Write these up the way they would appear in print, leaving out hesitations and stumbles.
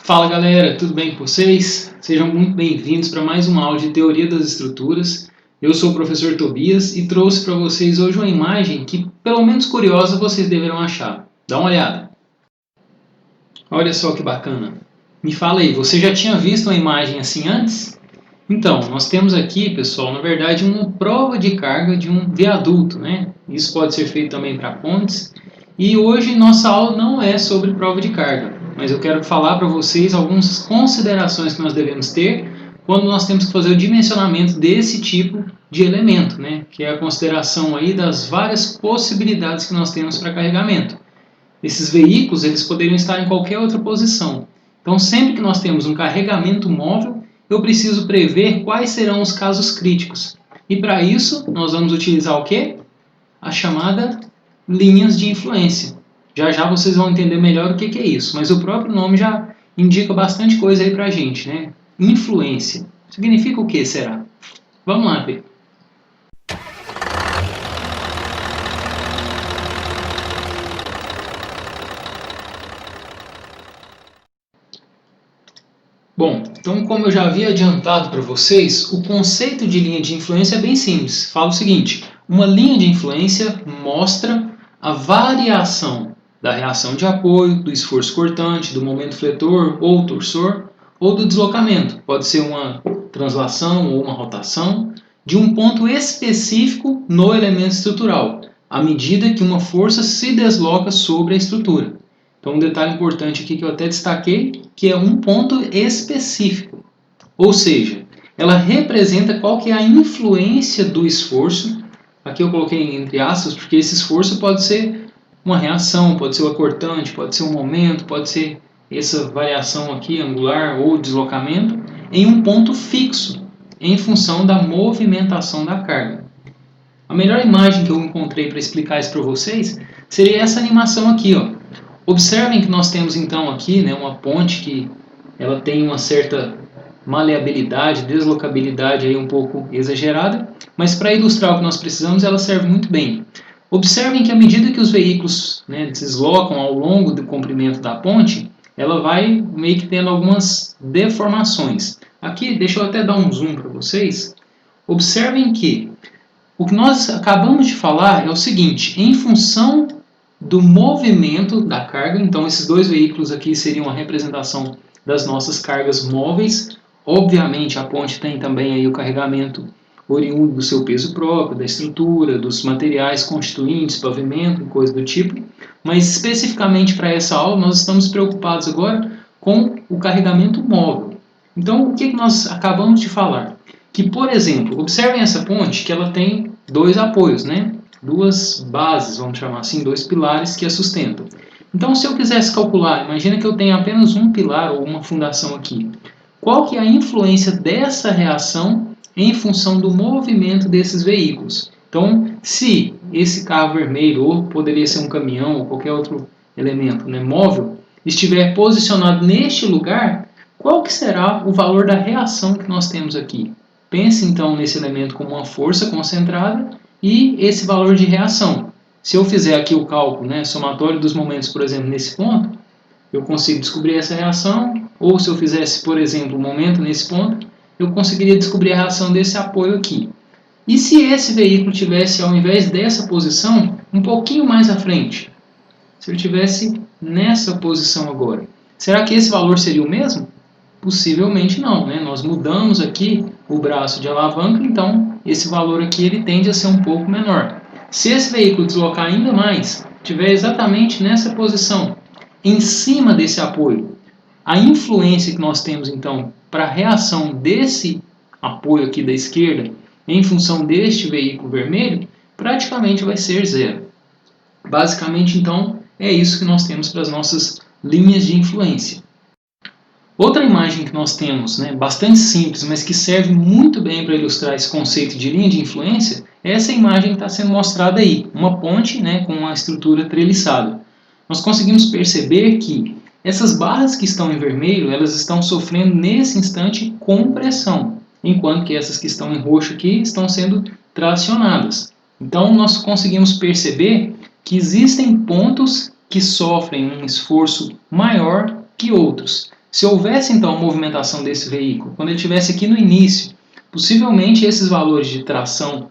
Fala galera, tudo bem com vocês? Sejam muito bem-vindos para mais uma aula de Teoria das Estruturas. Eu sou o professor Tobias e trouxe para vocês hoje uma imagem que, pelo menos curiosa, vocês deverão achar. Dá uma olhada. Olha só que bacana. Me fala aí, você já tinha visto uma imagem assim antes? Então, nós temos aqui, pessoal, na verdade, uma prova de carga de um viaduto, né? Isso pode ser feito também para pontes. E hoje nossa aula não é sobre prova de carga, mas eu quero falar para vocês algumas considerações que nós devemos ter quando nós temos que fazer o dimensionamento desse tipo de elemento, né? Que é a consideração aí das várias possibilidades que nós temos para carregamento. Esses veículos, eles poderiam estar em qualquer outra posição. Então, sempre que nós temos um carregamento móvel, eu preciso prever quais serão os casos críticos. E para isso, nós vamos utilizar o quê? A chamada linhas de influência. Já já vocês vão entender melhor o que é isso, mas o próprio nome já indica bastante coisa aí para a gente, né? Influência. Significa o que será? Vamos lá ver. Bom, então como eu já havia adiantado para vocês, o conceito de linha de influência é bem simples. Fala o seguinte, uma linha de influência mostra a variação da reação de apoio, do esforço cortante, do momento fletor ou torsor, ou do deslocamento. Pode ser uma translação ou uma rotação, de um ponto específico no elemento estrutural, à medida que uma força se desloca sobre a estrutura. Então, um detalhe importante aqui que eu até destaquei, que é um ponto específico. Ou seja, ela representa qual que é a influência do esforço. Aqui eu coloquei entre aspas, porque esse esforço pode ser uma reação, pode ser o cortante, pode ser um momento, pode ser essa variação aqui, angular ou deslocamento, em um ponto fixo, em função da movimentação da carga. A melhor imagem que eu encontrei para explicar isso para vocês seria essa animação aqui, ó. Observem que nós temos então aqui, né, uma ponte que ela tem uma certa maleabilidade, deslocabilidade aí um pouco exagerada, mas para ilustrar o que nós precisamos ela serve muito bem. Observem que à medida que os veículos, né, deslocam ao longo do comprimento da ponte, ela vai meio que tendo algumas deformações. Aqui, deixa eu até dar um zoom para vocês. Observem que o que nós acabamos de falar é o seguinte, em função do movimento da carga, então esses dois veículos aqui seriam a representação das nossas cargas móveis. Obviamente a ponte tem também aí o carregamento oriundo do seu peso próprio, da estrutura, dos materiais constituintes, pavimento e coisa do tipo, mas especificamente para essa aula nós estamos preocupados agora com o carregamento móvel. Então o que nós acabamos de falar? Que, por exemplo, observem essa ponte que ela tem dois apoios, né? Duas bases, vamos chamar assim, dois pilares que a sustentam. Então, se eu quisesse calcular, imagina que eu tenho apenas um pilar ou uma fundação aqui. Qual que é a influência dessa reação em função do movimento desses veículos? Então, se esse carro vermelho, ou poderia ser um caminhão, ou qualquer outro elemento, né, móvel, estiver posicionado neste lugar, qual que será o valor da reação que nós temos aqui? Pense então nesse elemento como uma força concentrada e esse valor de reação. Se eu fizer aqui o cálculo, né, somatório dos momentos, por exemplo, nesse ponto, eu consigo descobrir essa reação, ou se eu fizesse, por exemplo, o momento nesse ponto, eu conseguiria descobrir a reação desse apoio aqui. E se esse veículo tivesse, ao invés dessa posição, um pouquinho mais à frente? Se ele tivesse nessa posição agora, será que esse valor seria o mesmo? Possivelmente não, né? Nós mudamos aqui o braço de alavanca, então esse valor aqui ele tende a ser um pouco menor. Se esse veículo deslocar ainda mais, estiver exatamente nessa posição, em cima desse apoio, a influência que nós temos então para a reação desse apoio aqui da esquerda em função deste veículo vermelho, praticamente vai ser zero. Basicamente, então, é isso que nós temos para as nossas linhas de influência. Outra imagem que nós temos, né, bastante simples, mas que serve muito bem para ilustrar esse conceito de linha de influência, é essa imagem que está sendo mostrada aí, uma ponte, né, com uma estrutura treliçada. Nós conseguimos perceber que essas barras que estão em vermelho, elas estão sofrendo nesse instante compressão, enquanto que essas que estão em roxo aqui estão sendo tracionadas. Então nós conseguimos perceber que existem pontos que sofrem um esforço maior que outros. Se houvesse então movimentação desse veículo, quando ele estivesse aqui no início, possivelmente esses valores de tração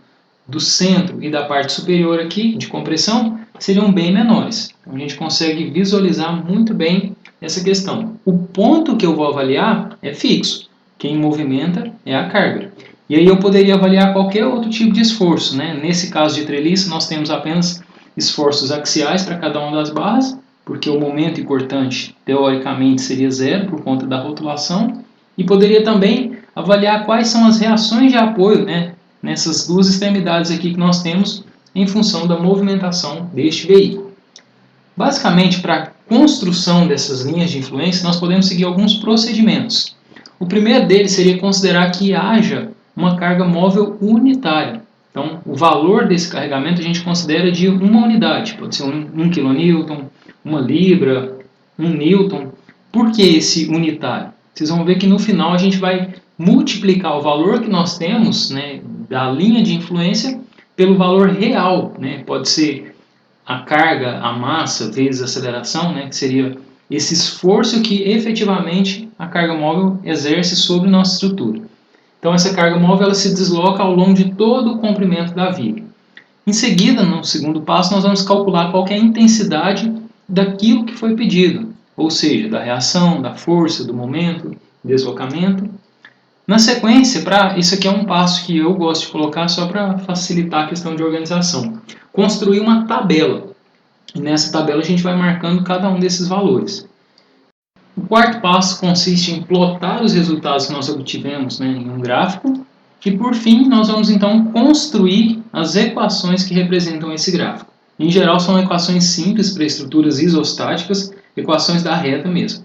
do centro e da parte superior aqui, de compressão, seriam bem menores. Então, a gente consegue visualizar muito bem essa questão. O ponto que eu vou avaliar é fixo. Quem movimenta é a carga. E aí eu poderia avaliar qualquer outro tipo de esforço, né? Nesse caso de treliço, nós temos apenas esforços axiais para cada uma das barras, porque o momento importante, teoricamente, seria zero por conta da rotulação. E poderia também avaliar quais são as reações de apoio, né, nessas duas extremidades aqui que nós temos em função da movimentação deste veículo. Basicamente, para a construção dessas linhas de influência, nós podemos seguir alguns procedimentos. O primeiro deles seria considerar que haja uma carga móvel unitária. Então, o valor desse carregamento a gente considera de uma unidade, pode ser 1 kN, 1 libra, 1 newton. Por que esse unitário? Vocês vão ver que no final a gente vai multiplicar o valor que nós temos, né, da linha de influência pelo valor real, né? Pode ser a carga, a massa vezes a aceleração, né, que seria esse esforço que efetivamente a carga móvel exerce sobre nossa estrutura. Então essa carga móvel ela se desloca ao longo de todo o comprimento da viga. Em seguida, no segundo passo, nós vamos calcular qual que é a intensidade daquilo que foi pedido, ou seja, da reação, da força, do momento, deslocamento. Na sequência, isso aqui é um passo que eu gosto de colocar só para facilitar a questão de organização. Construir uma tabela. E nessa tabela a gente vai marcando cada um desses valores. O quarto passo consiste em plotar os resultados que nós obtivemos, né, em um gráfico. E por fim, nós vamos então construir as equações que representam esse gráfico. Em geral, são equações simples para estruturas isostáticas, equações da reta mesmo.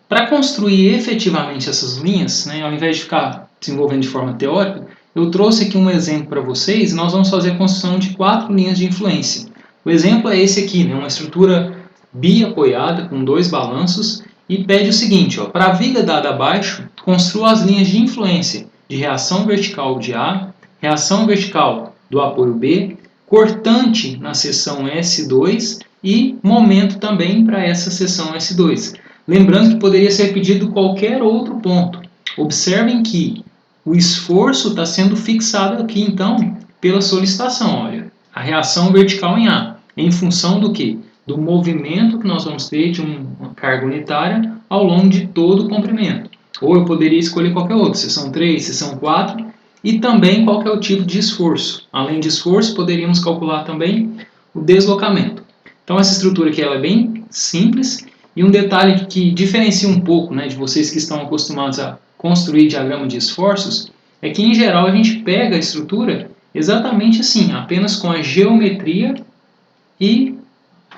Para construir efetivamente essas linhas, né, ao invés de ficar desenvolvendo de forma teórica, eu trouxe aqui um exemplo para vocês e nós vamos fazer a construção de 4 linhas de influência. O exemplo é esse aqui, né, uma estrutura biapoiada com 2 balanços e pede o seguinte, para a viga dada abaixo, construa as linhas de influência de reação vertical de A, reação vertical do apoio B, cortante na seção S2 e momento também para essa seção S2. Lembrando que poderia ser pedido qualquer outro ponto. Observem que o esforço está sendo fixado aqui, então, pela solicitação. Olha, a reação vertical em A, em função do quê? Do movimento que nós vamos ter de uma carga unitária ao longo de todo o comprimento. Ou eu poderia escolher qualquer outro, seção 3, seção 4, e também qual que é o tipo de esforço. Além de esforço, poderíamos calcular também o deslocamento. Então, essa estrutura aqui ela é bem simples. E um detalhe que diferencia um pouco, né, de vocês que estão acostumados a construir diagrama de esforços, é que em geral a gente pega a estrutura exatamente assim, apenas com a geometria e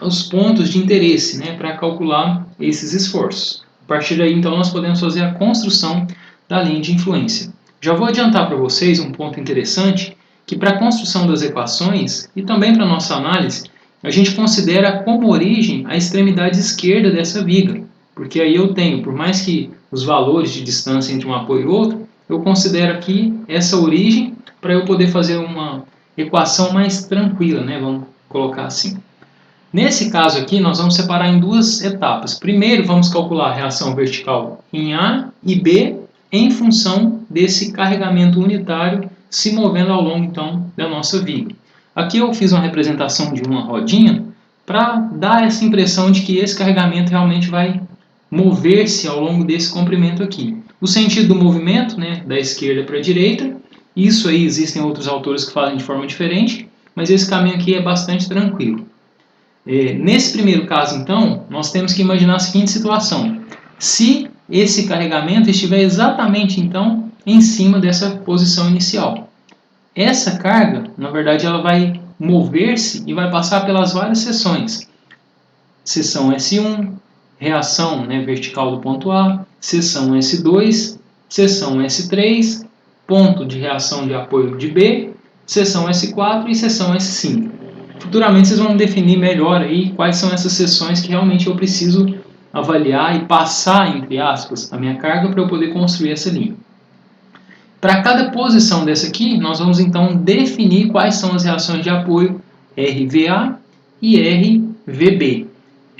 os pontos de interesse, né, para calcular esses esforços. A partir daí, então, nós podemos fazer a construção da linha de influência. Já vou adiantar para vocês um ponto interessante, que para a construção das equações e também para a nossa análise, a gente considera como origem a extremidade esquerda dessa viga, porque aí eu tenho, por mais que os valores de distância entre um apoio e outro, eu considero aqui essa origem para eu poder fazer uma equação mais tranquila, né? Vamos colocar assim. Nesse caso aqui, nós vamos separar em 2 etapas. Primeiro, vamos calcular a reação vertical em A e B em função desse carregamento unitário se movendo ao longo, então, da nossa viga. Aqui eu fiz uma representação de uma rodinha para dar essa impressão de que esse carregamento realmente vai mover-se ao longo desse comprimento aqui. O sentido do movimento, né, da esquerda para a direita, isso aí existem outros autores que fazem de forma diferente, mas esse caminho aqui é bastante tranquilo. Nesse primeiro caso, então, nós temos que imaginar a seguinte situação. Se esse carregamento estiver exatamente, então, em cima dessa posição inicial. Essa carga, na verdade, ela vai mover-se e vai passar pelas várias seções. Seção S1, reação, né, vertical do ponto A, seção S2, seção S3, ponto de reação de apoio de B, seção S4 e seção S5. Futuramente vocês vão definir melhor aí quais são essas seções que realmente eu preciso avaliar e passar, entre aspas, a minha carga para eu poder construir essa linha. Para cada posição dessa aqui, nós vamos então definir quais são as reações de apoio RVA e RVB.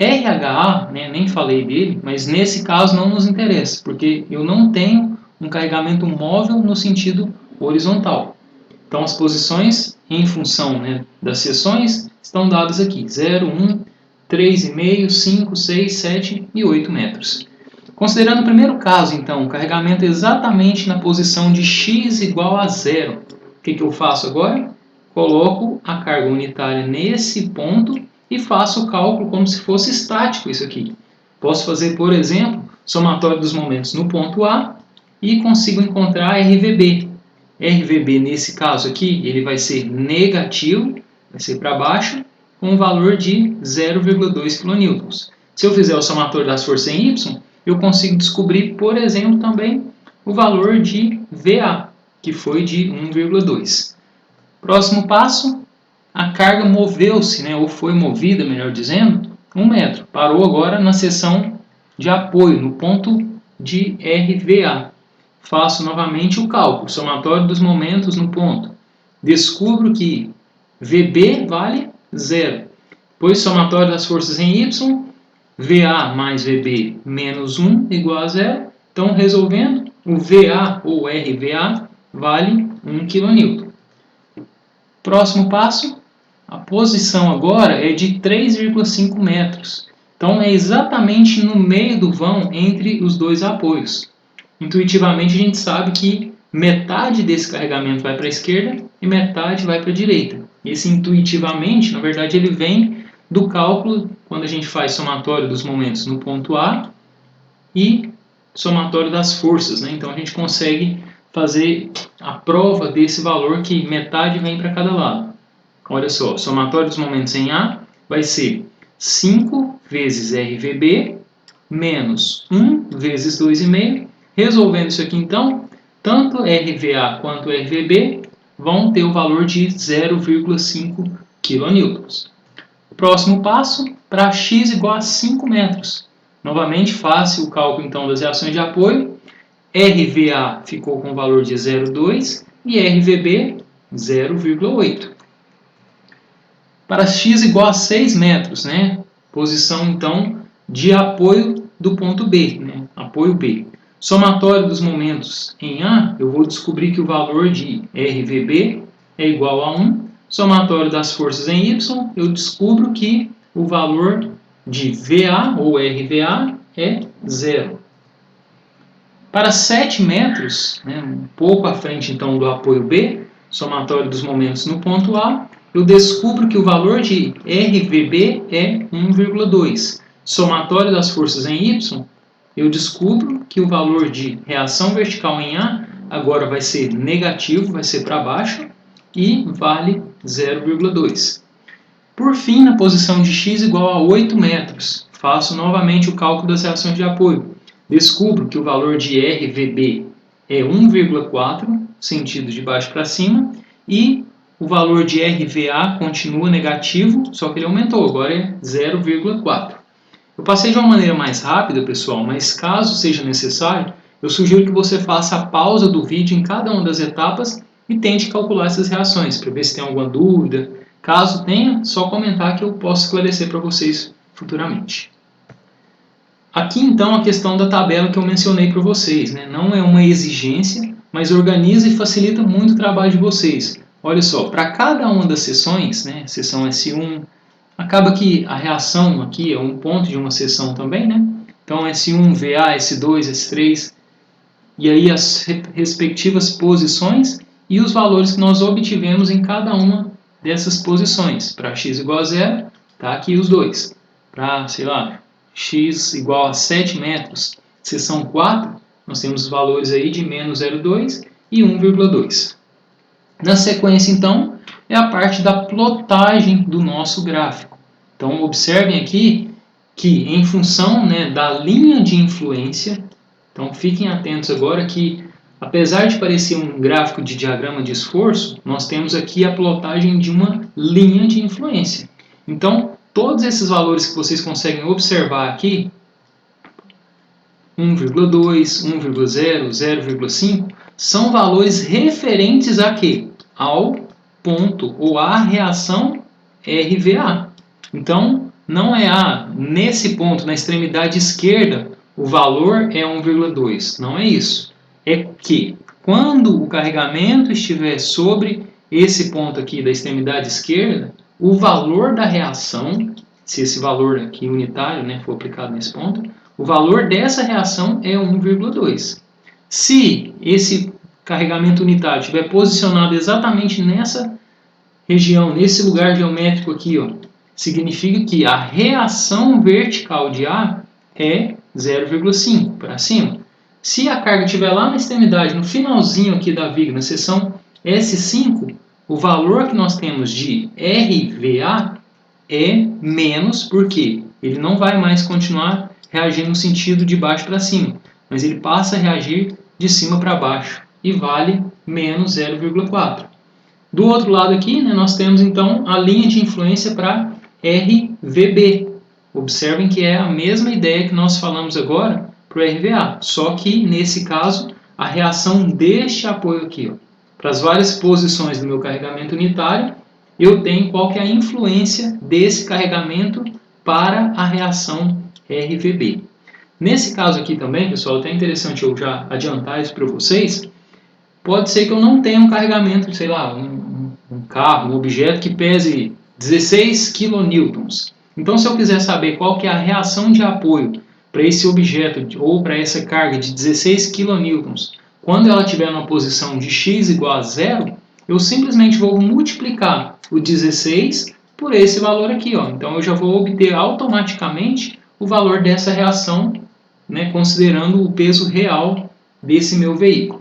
RHA, né, nem falei dele, mas nesse caso não nos interessa, porque eu não tenho um carregamento móvel no sentido horizontal. Então as posições em função, né, das seções estão dadas aqui, 0, 1, 3,5, 5, 6, 7 e 8 metros. Considerando o primeiro caso, então, o carregamento exatamente na posição de x igual a 0, o que eu faço agora? Coloco a carga unitária nesse ponto e faço o cálculo como se fosse estático isso aqui. Posso fazer, por exemplo, somatório dos momentos no ponto A e consigo encontrar RVB. RVB, nesse caso aqui, ele vai ser negativo, vai ser para baixo, com um valor de 0,2 kN. Se eu fizer o somatório das forças em Y, eu consigo descobrir, por exemplo, também o valor de VA, que foi de 1,2. Próximo passo, a carga moveu-se, né, ou foi movida, melhor dizendo, 1 metro. Parou agora na seção de apoio, no ponto de RVA. Faço novamente o cálculo, somatório dos momentos no ponto. Descubro que VB vale 0. Depois, somatório das forças em Y, VA mais VB menos 1 igual a 0. Então, resolvendo, o VA ou RVA vale 1 kN. Próximo passo, a posição agora é de 3,5 metros. Então, é exatamente no meio do vão entre os dois apoios. Intuitivamente, a gente sabe que metade desse carregamento vai para a esquerda e metade vai para a direita. Esse intuitivamente, na verdade, ele vem do cálculo quando a gente faz somatório dos momentos no ponto A e somatório das forças, né? Então a gente consegue fazer a prova desse valor que metade vem para cada lado. Olha só, somatório dos momentos em A vai ser 5 vezes RVB menos 1 vezes 2,5. Resolvendo isso aqui então, tanto RVA quanto RVB vão ter o valor de 0,5 kN. Próximo passo, para x igual a 5 metros. Novamente, faço o cálculo então das reações de apoio. RVA ficou com o valor de 0,2 e RVB 0,8. Para x igual a 6 metros, né? Posição então de apoio do ponto B, né? Apoio B. Somatório dos momentos em A, eu vou descobrir que o valor de RVB é igual a 1. Somatório das forças em Y, eu descubro que o valor de VA ou RVA é 0. Para 7 metros, né, um pouco à frente então do apoio B, somatório dos momentos no ponto A, eu descubro que o valor de RVB é 1,2. Somatório das forças em Y, eu descubro que o valor de reação vertical em A agora vai ser negativo, vai ser para baixo, e vale 0,2. Por fim, na posição de x igual a 8 metros, faço novamente o cálculo das reações de apoio. Descubro que o valor de RVB é 1,4, sentido de baixo para cima, e o valor de RVA continua negativo, só que ele aumentou, agora é 0,4. Eu passei de uma maneira mais rápida, pessoal, mas caso seja necessário, eu sugiro que você faça a pausa do vídeo em cada uma das etapas e tente calcular essas reações, para ver se tem alguma dúvida. Caso tenha, só comentar que eu posso esclarecer para vocês futuramente. Aqui então a questão da tabela que eu mencionei para vocês, né? Não é uma exigência, mas organiza e facilita muito o trabalho de vocês. Olha só, para cada uma das seções, né? Seção S1, acaba que a reação aqui é um ponto de uma seção também, né? Então S1, VA, S2, S3, e aí as respectivas posições e os valores que nós obtivemos em cada uma dessas posições. Para x igual a 0, tá aqui os dois. Para, sei lá, x igual a 7 metros, seção 4, nós temos os valores aí de menos 0,2 e 1,2. Na sequência, então, é a parte da plotagem do nosso gráfico. Então, observem aqui que, em função, né, da linha de influência, então fiquem atentos agora que, apesar de parecer um gráfico de diagrama de esforço, nós temos aqui a plotagem de uma linha de influência. Então, todos esses valores que vocês conseguem observar aqui, 1,2, 1,0, 0,5, são valores referentes a quê? Ao ponto ou à reação RVA. Então, não é nesse ponto, na extremidade esquerda, o valor é 1,2. Não é isso. É que quando o carregamento estiver sobre esse ponto aqui da extremidade esquerda, o valor da reação, se esse valor aqui unitário, né, for aplicado nesse ponto, o valor dessa reação é 1,2. Se esse carregamento unitário estiver posicionado exatamente nessa região, nesse lugar geométrico aqui, ó, significa que a reação vertical de A é 0,5 para cima. Se a carga estiver lá na extremidade, no finalzinho aqui da viga, na seção S5, o valor que nós temos de RVA é menos, porque ele não vai mais continuar reagindo no sentido de baixo para cima, mas ele passa a reagir de cima para baixo e vale menos 0,4. Do outro lado aqui, né, nós temos então a linha de influência para RVB. Observem que é a mesma ideia que nós falamos agora para o RVA, só que nesse caso a reação deste apoio aqui, ó, para as várias posições do meu carregamento unitário, eu tenho qual que é a influência desse carregamento para a reação RVB. Nesse caso aqui também, pessoal, até interessante eu já adiantar isso para vocês, pode ser que eu não tenha um carregamento, sei lá, um carro, um objeto que pese 16 kN. Então, se eu quiser saber qual que é a reação de apoio para esse objeto ou para essa carga de 16 kN, quando ela estiver numa posição de x igual a 0, eu simplesmente vou multiplicar o 16 por esse valor aqui, ó. Então, eu já vou obter automaticamente o valor dessa reação, né, considerando o peso real desse meu veículo.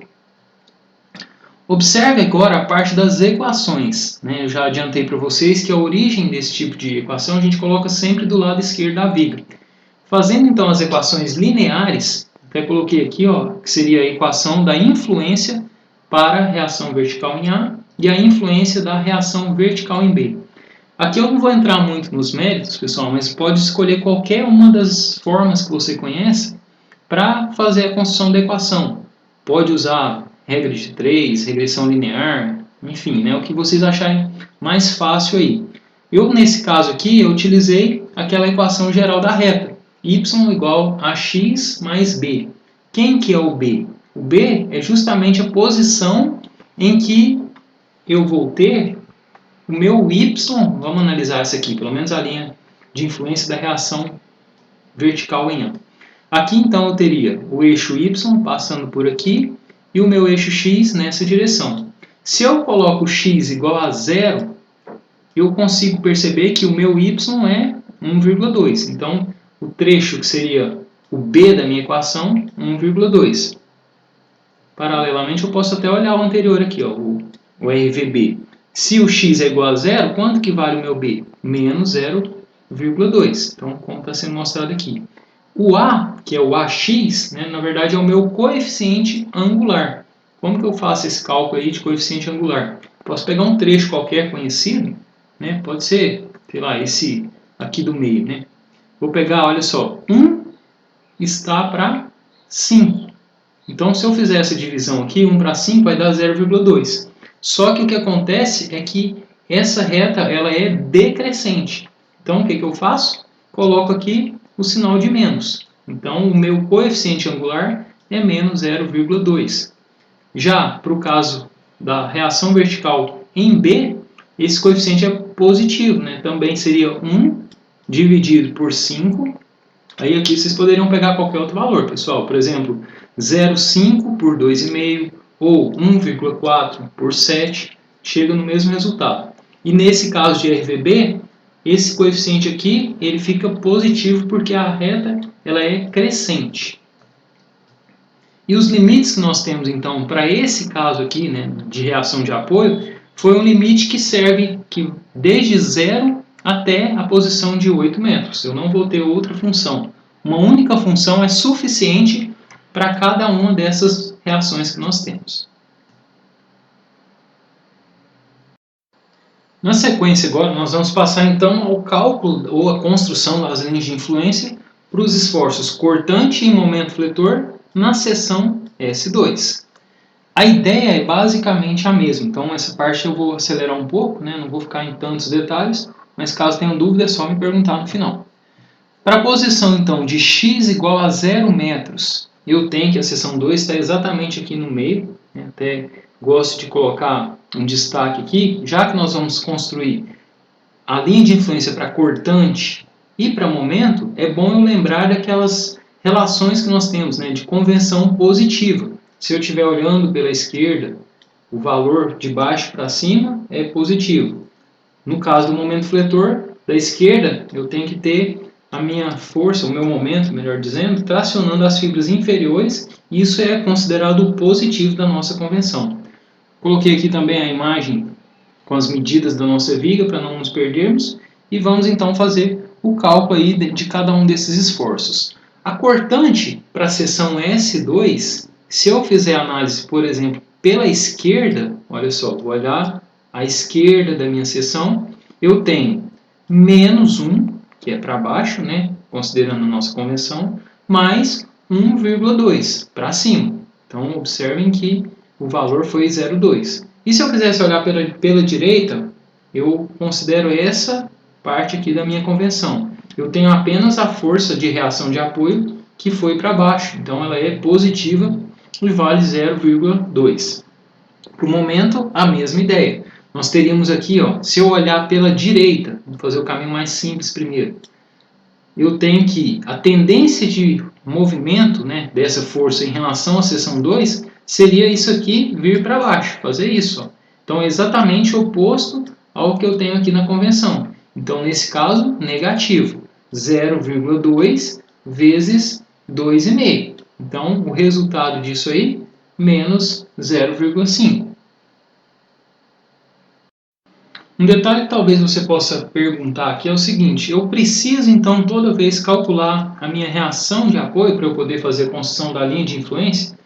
Observe agora a parte das equações, né? Eu já adiantei para vocês que a origem desse tipo de equação a gente coloca sempre do lado esquerdo da viga. Fazendo então as equações lineares, até coloquei aqui, ó, que seria a equação da influência para a reação vertical em A e a influência da reação vertical em B. Aqui eu não vou entrar muito nos méritos, pessoal, mas pode escolher qualquer uma das formas que você conhece para fazer a construção da equação. Pode usar regra de 3, regressão linear, enfim, né, o que vocês acharem mais fácil aí. Eu, nesse caso aqui, eu utilizei aquela equação geral da reta, y igual a x mais b. Quem que é o b? O b é justamente a posição em que eu vou ter o meu y, vamos analisar essa aqui, pelo menos a linha de influência da reação vertical em A. Aqui então eu teria o eixo y passando por aqui, e o meu eixo x nessa direção. Se eu coloco x igual a 0, eu consigo perceber que o meu y é 1,2. Então, o trecho que seria o b da minha equação, 1,2. Paralelamente, eu posso até olhar o anterior aqui, ó, o RVB. Se o x é igual a 0, quanto que vale o meu b? Menos 0,2. Então, como está sendo mostrado aqui. O A, que é o AX, né, na verdade é o meu coeficiente angular. Como que eu faço esse cálculo aí de coeficiente angular? Posso pegar um trecho qualquer conhecido, né, pode ser, sei lá, esse aqui do meio. Né? Vou pegar, olha só, 1 está para 5. Então, se eu fizer essa divisão aqui, 1 para 5 vai dar 0,2. Só que o que acontece é que essa reta ela é decrescente. Então, o que eu faço? Coloco aqui o sinal de menos. Então, o meu coeficiente angular é menos 0,2. Já para o caso da reação vertical em B, esse coeficiente é positivo, né? Também seria 1 dividido por 5. Aí aqui vocês poderiam pegar qualquer outro valor, pessoal. Por exemplo, 0,5 por 2,5 ou 1,4 por 7, chega no mesmo resultado. E nesse caso de RVB, esse coeficiente aqui, ele fica positivo porque a reta ela é crescente. E os limites que nós temos, então, para esse caso aqui, né, de reação de apoio, foi um limite que serve desde 0 até a posição de 8 metros. Eu não vou ter outra função. Uma única função é suficiente para cada uma dessas reações que nós temos. Na sequência agora, nós vamos passar então ao cálculo ou à construção das linhas de influência para os esforços cortante e momento fletor na seção S2. A ideia é basicamente a mesma, então essa parte eu vou acelerar um pouco, né? Não vou ficar em tantos detalhes. mas caso tenham dúvida é só me perguntar no final. Para a posição então de x igual a 0 metros, eu tenho que a seção 2 está exatamente aqui no meio, né? Até gosto de colocar um destaque aqui, já que nós vamos construir a linha de influência para cortante e para momento, é bom eu lembrar daquelas relações que nós temos, né, de convenção positiva. Se eu estiver olhando pela esquerda, o valor de baixo para cima é positivo. No caso do momento fletor, da esquerda, eu tenho que ter a minha força, o meu momento, melhor dizendo, tracionando as fibras inferiores, e isso é considerado o positivo da nossa convenção. Coloquei aqui também a imagem com as medidas da nossa viga para não nos perdermos, e vamos então fazer o cálculo aí de cada um desses esforços. A cortante para a seção S2, se eu fizer a análise, por exemplo, pela esquerda, olha só, vou olhar à esquerda da minha seção, eu tenho menos 1, que é para baixo, né, considerando a nossa convenção, mais 1,2 para cima. Então, observem que o valor foi 0,2. E se eu quisesse olhar pela direita, eu considero essa parte aqui da minha convenção. Eu tenho apenas a força de reação de apoio que foi para baixo. Então, ela é positiva e vale 0,2. Para o momento, a mesma ideia. Nós teríamos aqui, ó, se eu olhar pela direita, vou fazer o caminho mais simples primeiro. Eu tenho que a tendência de movimento, né, dessa força em relação à seção 2 seria isso aqui vir para baixo, fazer isso. Ó. Então, é exatamente o oposto ao que eu tenho aqui na convenção. Então, nesse caso, negativo. 0,2 vezes 2,5. Então, o resultado disso aí, menos 0,5. Um detalhe que talvez você possa perguntar aqui é o seguinte: eu preciso então toda vez calcular a minha reação de apoio para eu poder fazer a construção da linha de influência?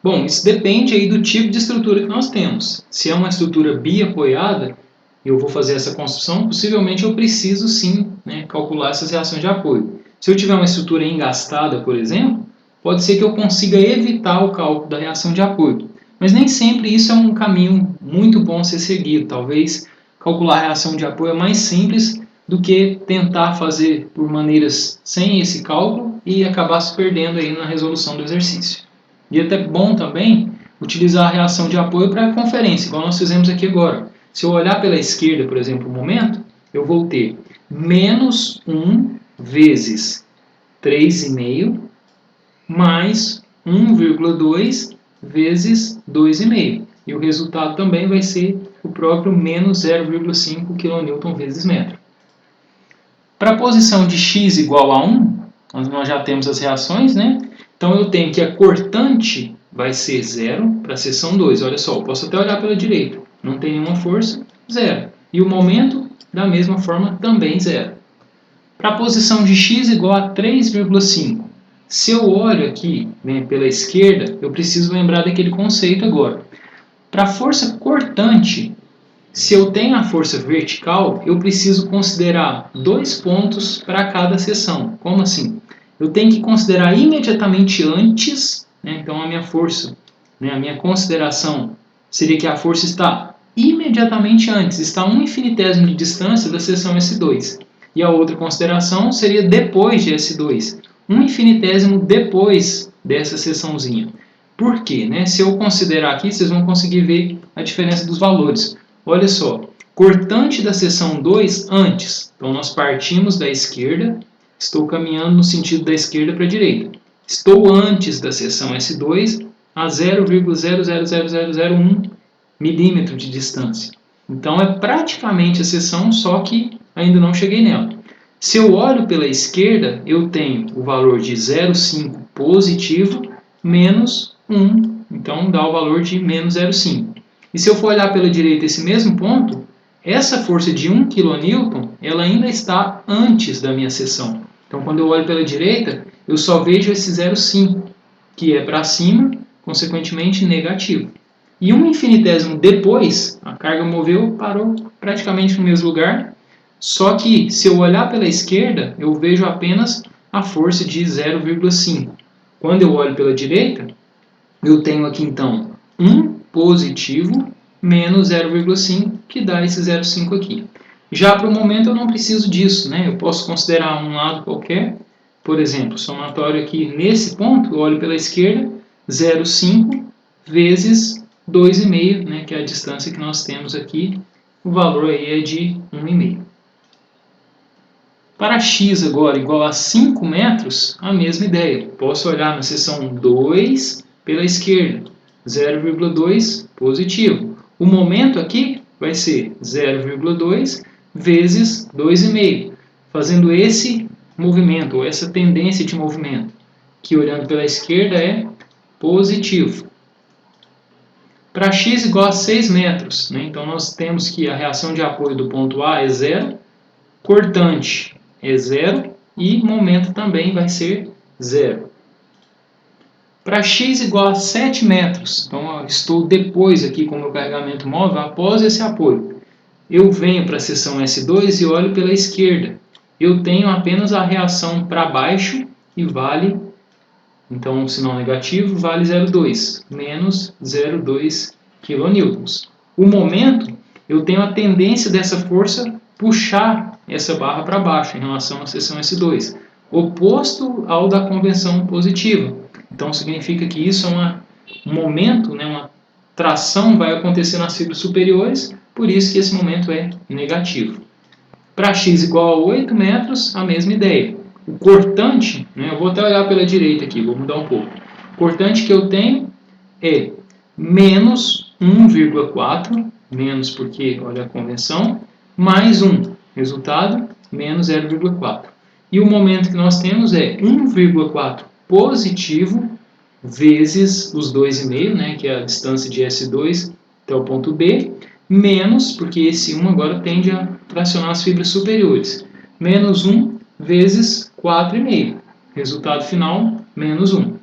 Bom, isso depende aí do tipo de estrutura que nós temos. Se é uma estrutura biapoiada, eu vou fazer essa construção, possivelmente eu preciso sim, né, calcular essas reações de apoio. Se eu tiver uma estrutura engastada, por exemplo, pode ser que eu consiga evitar o cálculo da reação de apoio. Mas nem sempre isso é um caminho muito bom a ser seguido. Talvez calcular a reação de apoio é mais simples do que tentar fazer por maneiras sem esse cálculo e acabar se perdendo aí na resolução do exercício. E é até bom também utilizar a reação de apoio para a conferência, igual nós fizemos aqui agora. Se eu olhar pela esquerda, por exemplo, o momento, eu vou ter menos 1 vezes 3,5 mais 1,2 vezes 2,5. E o resultado também vai ser o próprio menos 0,5 kN vezes metro. Para a posição de x igual a 1, nós já temos as reações, né? Então eu tenho que a cortante vai ser 0 para a seção 2. Olha só, eu posso até olhar pela direita. Não tem nenhuma força, 0. E o momento, da mesma forma, também 0. Para a posição de x igual a 3,5. Se eu olho aqui, né, pela esquerda, eu preciso lembrar daquele conceito agora. Para a força cortante, se eu tenho a força vertical, eu preciso considerar 2 pontos para cada seção. Como assim? Eu tenho que considerar imediatamente antes, né, então a minha força, né, a minha consideração seria que a força está imediatamente antes, está a 1 infinitésimo de distância da seção S2. E a outra consideração seria depois de S2, 1 infinitésimo depois dessa seçãozinha. Por quê? Né? Se eu considerar aqui, vocês vão conseguir ver a diferença dos valores. Olha só, cortante da seção 2 antes. Então, nós partimos da esquerda, estou caminhando no sentido da esquerda para a direita. Estou antes da seção S2 a 0,00001 milímetro de distância. Então, é praticamente a seção, só que ainda não cheguei nela. Se eu olho pela esquerda, eu tenho o valor de 0,5 positivo menos 1, então dá o valor de menos 0,5. E se eu for olhar pela direita esse mesmo ponto, essa força de 1 kN, ela ainda está antes da minha seção. Então, quando eu olho pela direita, eu só vejo esse 0,5, que é para cima, consequentemente negativo. E 1 infinitésimo depois, a carga moveu, parou praticamente no mesmo lugar, só que se eu olhar pela esquerda, eu vejo apenas a força de 0,5. Quando eu olho pela direita, eu tenho aqui então 1 positivo menos 0,5, que dá esse 0,5 aqui. Já para o momento eu não preciso disso, né? Eu posso considerar um lado qualquer, por exemplo, somatório aqui nesse ponto, eu olho pela esquerda, 0,5 vezes 2,5, né, que é a distância que nós temos aqui, o valor aí é de 1,5. Para x agora igual a 5 metros, a mesma ideia. Posso olhar na seção 2 pela esquerda, 0,2 positivo. O momento aqui vai ser 0,2 vezes 2,5, fazendo esse movimento, ou essa tendência de movimento, que olhando pela esquerda é positivo. Para x igual a 6 metros, né? Então nós temos que a reação de apoio do ponto A é zero, cortante é zero e momento também vai ser zero. Para x igual a 7 metros, então eu estou depois aqui com o meu carregamento móvel, após esse apoio. Eu venho para a seção S2 e olho pela esquerda. Eu tenho apenas a reação para baixo e vale, então um sinal negativo, vale 0,2, menos 0,2 kN. O momento, eu tenho a tendência dessa força puxar essa barra para baixo em relação à seção S2, oposto ao da convenção positiva. Então significa que isso é um momento, né, uma tração vai acontecer nas fibras superiores, por isso que esse momento é negativo. Para x igual a 8 metros, a mesma ideia. O cortante, né, eu vou até olhar pela direita aqui, vou mudar um pouco. O cortante que eu tenho é menos 1,4, menos porque, olha a convenção, mais 1, resultado, menos 0,4. E o momento que nós temos é 1,4 positivo vezes os 2,5, né, que é a distância de S2 até o ponto B, menos, porque esse 1 agora tende a tracionar as fibras superiores, menos 1 vezes 4,5. Resultado final, menos 1.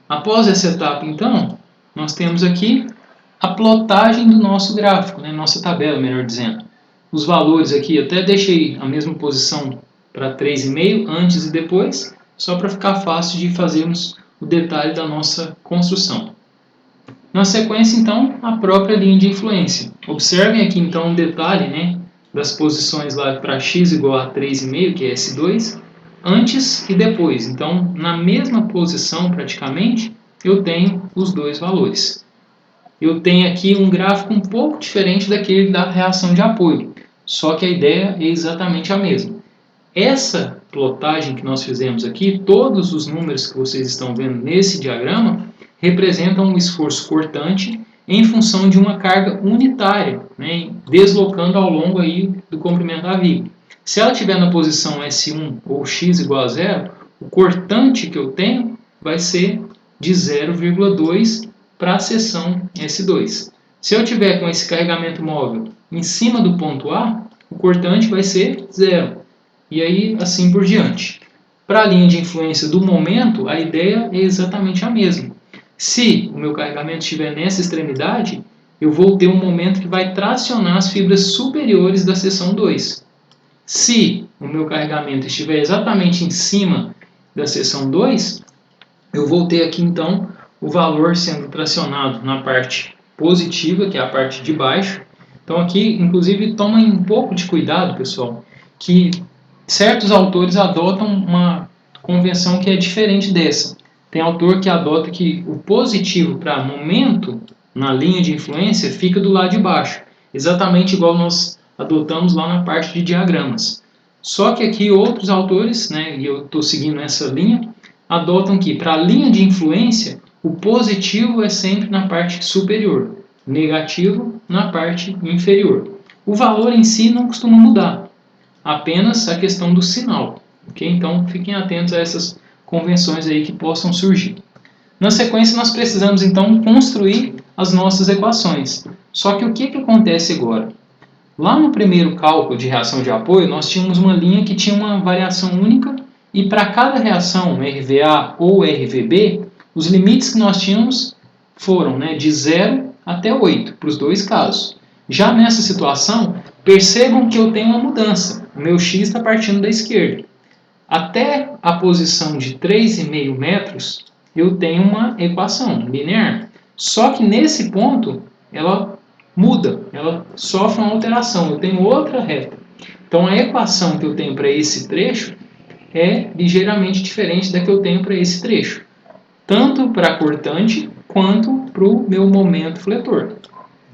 Após essa etapa, então, nós temos aqui a plotagem do nosso gráfico, né, nossa tabela, melhor dizendo. Os valores aqui, eu até deixei a mesma posição para 3,5 antes e depois, só para ficar fácil de fazermos o detalhe da nossa construção. Na sequência, então, a própria linha de influência. Observem aqui, então, um detalhe, né, das posições lá para x igual a 3,5, que é S2, antes e depois. Então, na mesma posição, praticamente, eu tenho os dois valores. Eu tenho aqui um gráfico um pouco diferente daquele da reação de apoio, só que a ideia é exatamente a mesma. Essa plotagem que nós fizemos aqui, todos os números que vocês estão vendo nesse diagrama, representam um esforço cortante em função de uma carga unitária, né, deslocando ao longo aí do comprimento da viga. Se ela estiver na posição S1 ou x igual a zero, o cortante que eu tenho vai ser de 0,2 para a seção S2. Se eu tiver com esse carregamento móvel em cima do ponto A, o cortante vai ser zero. E aí, assim por diante. Para a linha de influência do momento, a ideia é exatamente a mesma. Se o meu carregamento estiver nessa extremidade, eu vou ter um momento que vai tracionar as fibras superiores da seção 2. Se o meu carregamento estiver exatamente em cima da seção 2, eu vou ter aqui então o valor sendo tracionado na parte positiva, que é a parte de baixo. Então aqui, inclusive, tomem um pouco de cuidado, pessoal, que certos autores adotam uma convenção que é diferente dessa. Tem autor que adota que o positivo para momento na linha de influência fica do lado de baixo, exatamente igual nós adotamos lá na parte de diagramas. Só que aqui outros autores, né, e eu estou seguindo essa linha, adotam que para a linha de influência o positivo é sempre na parte superior, negativo na parte inferior. O valor em si não costuma mudar, apenas a questão do sinal. Okay? Então fiquem atentos a essas convenções aí que possam surgir. Na sequência nós precisamos então construir as nossas equações. Só que o que acontece agora? Lá no primeiro cálculo de reação de apoio nós tínhamos uma linha que tinha uma variação única e para cada reação RVA ou RVB, os limites que nós tínhamos foram, né, de 0 até 8, para os dois casos. Já nessa situação, percebam que eu tenho uma mudança. O meu x está partindo da esquerda. Até a posição de 3,5 metros, eu tenho uma equação linear. Só que nesse ponto, ela muda, ela sofre uma alteração, eu tenho outra reta. Então a equação que eu tenho para esse trecho é ligeiramente diferente da que eu tenho para esse trecho, tanto para a cortante quanto para o meu momento fletor.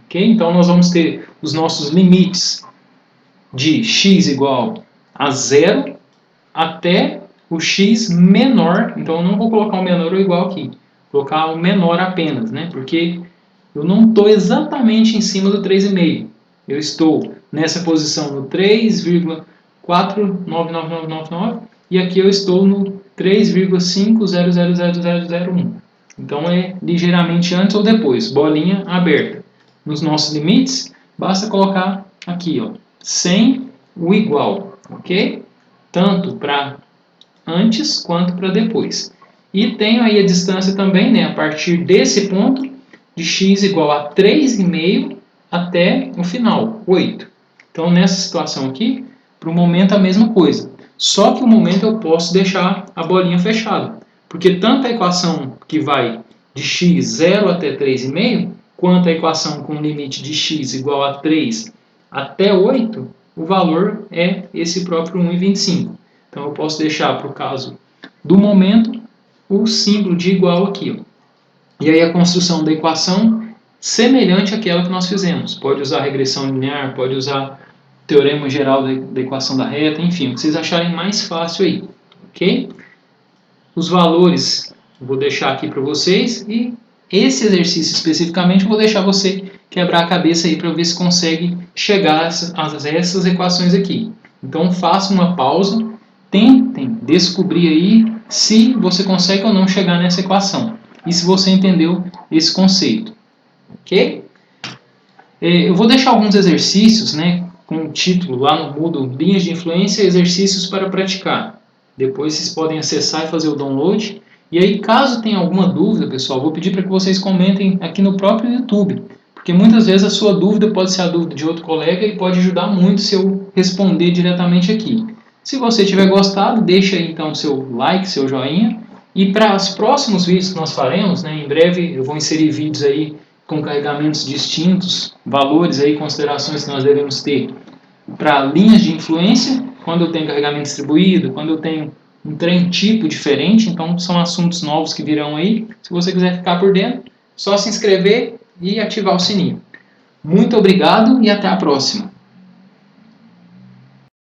Okay? Então nós vamos ter os nossos limites de x igual a 0 até o x menor. Então eu não vou colocar o menor ou igual aqui, vou colocar o menor apenas, né? Porque eu não estou exatamente em cima do 3,5. Eu estou nessa posição no 3,499999 e aqui eu estou no 3,50000001. Então é ligeiramente antes ou depois, bolinha aberta. Nos nossos limites, basta colocar aqui, ó, sem o igual, ok? Tanto para antes quanto para depois. E tenho aí a distância também, né, a partir desse ponto, de x igual a 3,5 até o final, 8. Então, nessa situação aqui, para o momento a mesma coisa. Só que o momento eu posso deixar a bolinha fechada. Porque tanto a equação que vai de x 0 até 3,5, quanto a equação com limite de x igual a 3 até 8, o valor é esse próprio 1,25. Então, eu posso deixar para o caso do momento o símbolo de igual aqui, ó. E aí a construção da equação semelhante àquela que nós fizemos. Pode usar regressão linear, pode usar teorema geral da equação da reta, enfim, o que vocês acharem mais fácil aí, ok? Os valores eu vou deixar aqui para vocês e esse exercício especificamente eu vou deixar você quebrar a cabeça aí para ver se consegue chegar a essas equações aqui. Então faça uma pausa, tentem descobrir aí se você consegue ou não chegar nessa equação. E se você entendeu esse conceito, ok? Eu vou deixar alguns exercícios, né, com o título lá no Moodle, Linhas de Influência, Exercícios para Praticar. Depois vocês podem acessar e fazer o download. E aí, caso tenha alguma dúvida, pessoal, vou pedir para que vocês comentem aqui no próprio YouTube. Porque muitas vezes a sua dúvida pode ser a dúvida de outro colega e pode ajudar muito se eu responder diretamente aqui. Se você tiver gostado, deixa aí então seu like, seu joinha. E para os próximos vídeos que nós faremos, né, em breve eu vou inserir vídeos aí com carregamentos distintos, valores aí, considerações que nós devemos ter para linhas de influência, quando eu tenho carregamento distribuído, quando eu tenho um trem tipo diferente, então são assuntos novos que virão aí. Se você quiser ficar por dentro, só se inscrever e ativar o sininho. Muito obrigado e até a próxima!